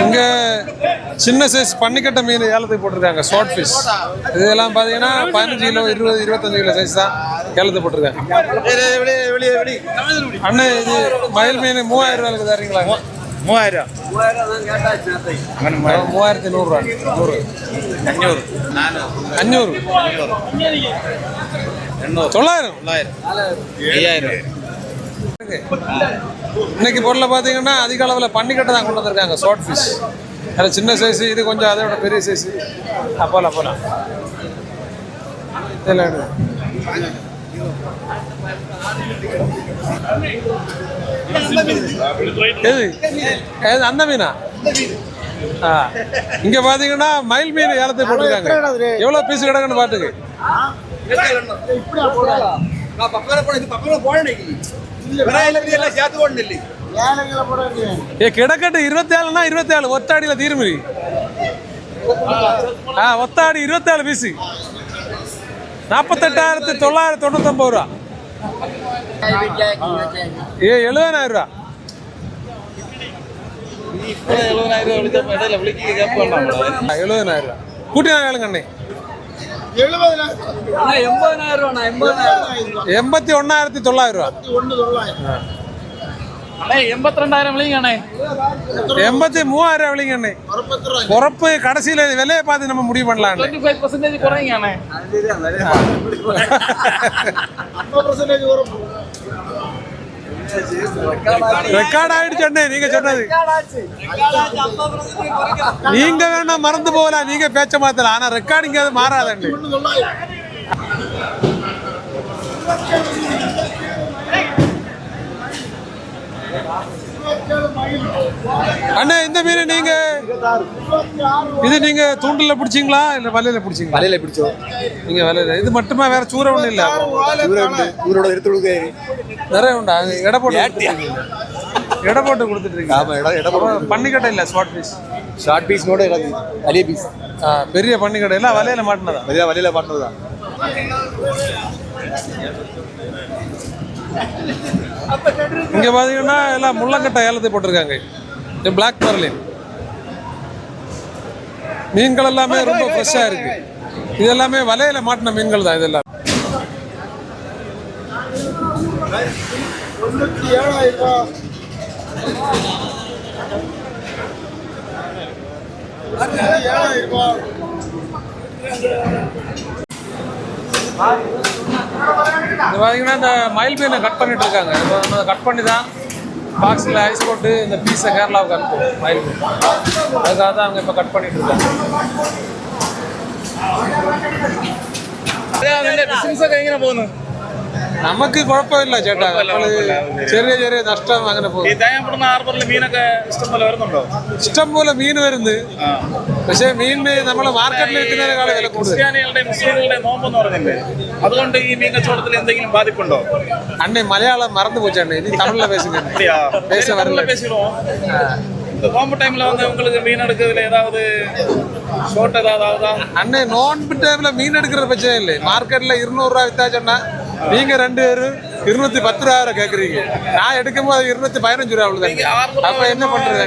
இங்க சின்ன சைஸ் பன்னிக்கட்டை மீன் ஏலத்துக்கு போட்டிருக்காங்க. ஷார்ட் ஃபிஷ் இதெல்லாம் பார்த்தீங்கன்னா 15 கிலோ 20-25 கிலோ சைஸ் தான் ஏலத்துக்கு போட்டிருக்காங்க. அண்ணே இது மயில் மீன் 3000 ரூபாய்க்கு தரீங்களா? 3000 3100 100 500 900 5000. இன்னைக்கு பொருளை பார்த்தீங்கன்னா அதிக அளவில் பன்னிக்கட்டை தான் கொண்டு வந்திருக்காங்க. ஷார்ட் ஃபிஷ் அது சின்ன சைஸு, இது கொஞ்சம் அதை விட பெரிய சைஸு. போகலாம் இதெல்லாம் எது அந்த மீனா? இங்க பாத்தீங்கன்னா மயில் மீன் ஏலத்தை போட்டிருக்காங்க. எவ்வளவு பீஸ் கிடக்குன்னு பாத்துக்கு. கிடக்கட்டு 27னா 27 ஒத்தாடியில தீர்மி. ஒத்தாடி 27 பீஸ் 48,999 ரூபா. 70,000 ரூபா. 70,000 ரூபா கூட்டி வேலுங்க அண்ணே. 81,900 ரூபா. 82,000 விலைங்க அண்ணே. 83,000 விலைங்க அண்ணே. பொறப்பு கடைசியில விலையை பார்த்து நம்ம முடிவு பண்ணலாம். 25% குறைங்க அண்ணே. ரெக்கார்ட் ஆயிடுச்சு அண்ணே. நீங்க சொன்னது நீங்க வேணா மறந்து போகலாம், நீங்க பேச்ச மாத்தலாம், ஆனா ரெக்கார்டிங் அது மாறாதண்ணே. அண்ணே இந்த மீன் நீங்க நீங்க தூண்டில பிடிச்சிங்களா இல்ல வலையில பிடிச்சிங்களா? வலையில பிடிச்சோம். நீங்க வலையில இது மட்டுமா, வேற சூற ஒண்ணு இல்ல? ஊரோட எடுத்து கொடுக்க நிறைய உண்டா? எடை போட்டு கொடுத்துட்டு இருக்கீங்க. ஆமா, எடை போட்டு. பன்னிக்கட்டை இல்ல ஷார்ட் பீஸ். ஷார்ட் பீஸ் நோட அலிய பீஸ். பெரிய பன்னிக்கட்டை இல்ல, வலையில மாட்டினதா? வலையில மாட்டினதுதான். இங்க பாத்தீங்கன்னா எல்லாம் முள்ளங்கட்டை ஏலத்தை போட்டிருக்காங்க. பிளாக் பர்லின் மீன்கள் எல்லாமே ரொம்ப ஃப்ரெஷ்ஷா இருக்கு. இது எல்லாமே வலையில மாட்டின மீன்கள் தான். இதெல்லாம் 97,000 ரூபா. பாத்தீங்கன்னா இந்த மயில் மீனை கட் பண்ணிட்டு இருக்காங்க. கட் பண்ணி தான் பாக்ஸில் ஐஸ் போட்டு இந்த பீஸை கேரளாவுக்கு அனுப்புவோம். மயில் மீன் அதுக்காக தான் அவங்க இப்போ கட் பண்ணிட்டு இருக்காங்க. നമുക്ക് കുഴപ്പമില്ല ചേട്ടാ. ചെറിയ ചെറിയ നഷ്ടം അങ്ങനെ പോകും. ഇഷ്ടം പോലെ മീൻ വരുന്നു. പക്ഷെ മീനിന് നമ്മള് മാർക്കറ്റിൽ വിൽക്കുന്നതിനേക്കാൾ വില കൂടുതൽ. അതുകൊണ്ട് ഈ മീൻ കച്ചവടത്തിൽ എന്തെങ്കിലും ബാധിപ്പുണ്ടോ? അണ്ണേ മലയാളം മറന്നു പോച്ചേ. ഇനി തമിഴിലെ പേசுங்க. இந்த நோம்பு டைம்ல வந்து உங்களுக்கு மீன் எடுக்கிறதுல ஏதாவது ஷார்ட் ஏதாவது ஆகுதா? அண்ணே நோன்பு டைம்ல மீன் எடுக்கிற பிரச்சனை இல்லை. மார்க்கெட்ல 200 ரூபா வித்தா சொன்னா நீங்க 2 பேரும் 210 ரூபா கேக்குறீங்க. நான் எடுக்கும் போது 215 ரூபா. அப்ப என்ன பண்றது?